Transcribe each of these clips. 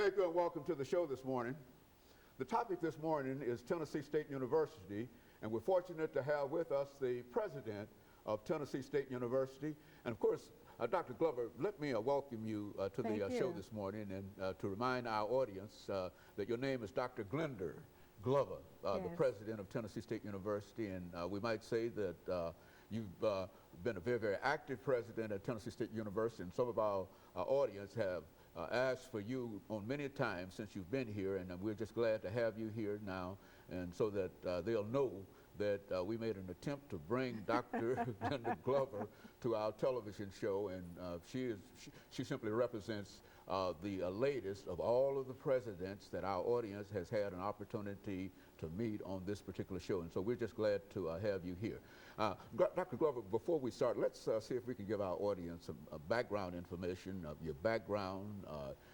Thank you and welcome to the show this morning. The topic this morning is Tennessee State University, and we're fortunate to have with us the president of Tennessee State University. And of course, Dr. Glover, let me welcome you to the show this morning, and to remind our audience that your name is Dr. Glender Glover, the president of Tennessee State University, and we might say that you've been a very, very active president at Tennessee State University, and some of our audience have asked for you on many times since you've been here, and we're just glad to have you here now, and so that they'll know that we made an attempt to bring Dr. Glenda Glover to our television show, and she simply represents the latest of all of the presidents that our audience has had an opportunity to meet on this particular show, and so we're just glad to have you here. Dr. Glover, before we start, let's see if we can give our audience some background information of your background,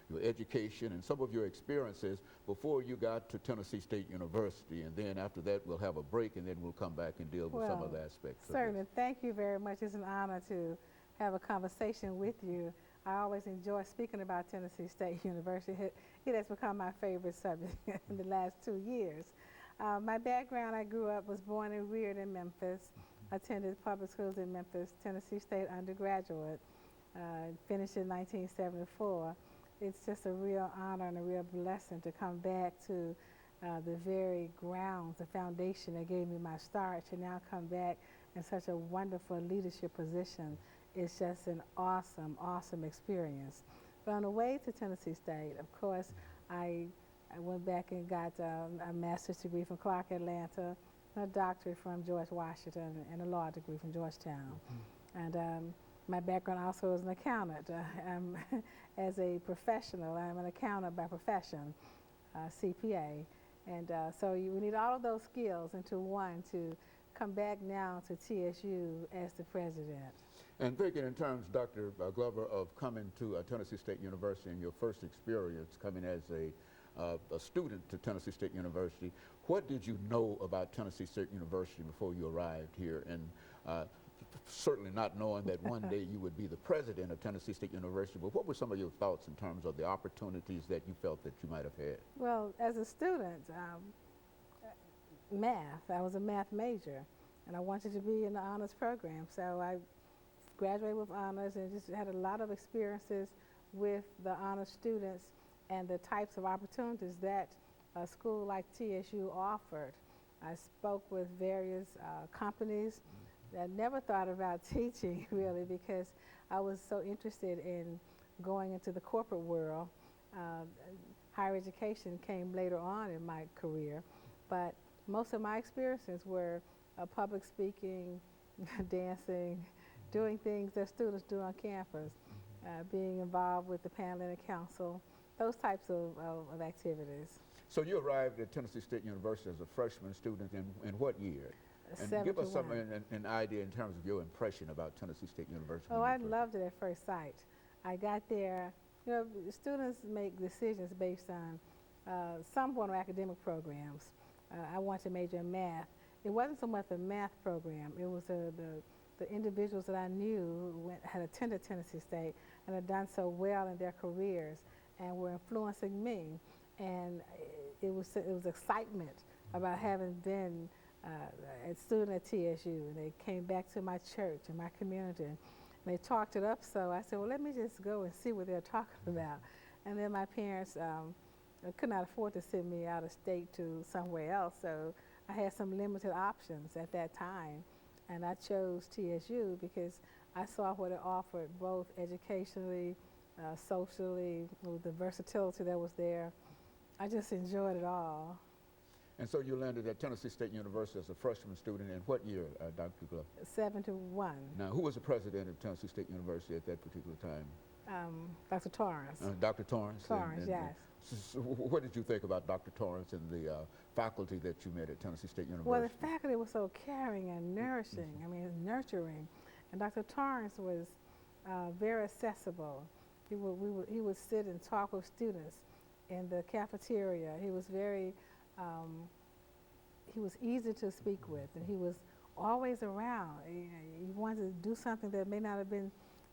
your education, and some of your experiences before you got to Tennessee State University, and then after that we'll have a break, and then we'll come back and deal with some of the aspects. Certainly. Thank you very much. It's an honor to have a conversation with you. I always enjoy speaking about Tennessee State University. It has become my favorite subject in the last 2 years. My background, I was born and reared in Memphis, attended public schools in Memphis, Tennessee State undergraduate, finished in 1974. It's just a real honor and a real blessing to come back to the very grounds, the foundation that gave me my start, to now come back in such a wonderful leadership position. It's just an awesome, awesome experience. But on the way to Tennessee State, of course, I went back and got a master's degree from Clark Atlanta, a doctorate from George Washington, and a law degree from Georgetown. And my background also as an accountant. As a professional, I'm an accountant by profession, CPA. And so we need all of those skills into one to come back now to TSU as the president. And thinking in terms, Dr. Glover, of coming to Tennessee State University and your first experience coming as a student to Tennessee State University, what did you know about Tennessee State University before you arrived here? And certainly not knowing that one day you would be the president of Tennessee State University, but what were some of your thoughts in terms of the opportunities that you felt that you might have had? Well, as a student, math, I was a math major, and I wanted to be in the honors program, so I graduated with honors and just had a lot of experiences with the honors students and the types of opportunities that a school like TSU offered. I spoke with various companies. I never thought about teaching really, because I was so interested in going into the corporate world. Higher education came later on in my career, but most of my experiences were public speaking, dancing, doing things that students do on campus, being involved with the Panhellenic Council, those types of activities. So you arrived at Tennessee State University as a freshman student in what year? And give us an idea in terms of your impression about Tennessee State University. Oh, I loved it at first sight. I got there, you know, students make decisions based on some form of academic programs. I wanted to major in math. It wasn't so much a math program, it was the individuals that I knew who had attended Tennessee State and had done so well in their careers and were influencing me. And it was excitement about having been a student at TSU, and they came back to my church and my community, and they talked it up. So I said, well, let me just go and see what they're talking about. And then my parents could not afford to send me out of state to somewhere else, so I had some limited options at that time, and I chose TSU because I saw what it offered, both educationally, socially, with the versatility that was there. I just enjoyed it all. And so you landed at Tennessee State University as a freshman student in what year, Dr. Glover? 71. Now, who was the president of Tennessee State University at that particular time? Dr. Torrance. Dr. Torrance? Torrance, yes. So what did you think about Dr. Torrance and the faculty that you met at Tennessee State University? Well, the faculty was so caring and nourishing, I mean, nurturing. And Dr. Torrance was very accessible. He would sit and talk with students in the cafeteria. He was very, he was easy to speak with, and he was always around. He wanted to do something that may not have been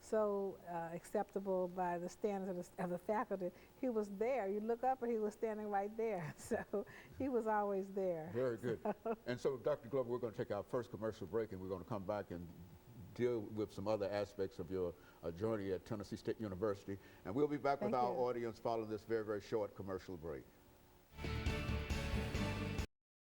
so acceptable by the standards of the faculty. He was there. You look up and he was standing right there. So he was always there. Very good. And so, Dr. Glover, we're going to take our first commercial break, and we're going to come back and deal with some other aspects of your journey at Tennessee State University. And we'll be back with our audience following this very, very short commercial break.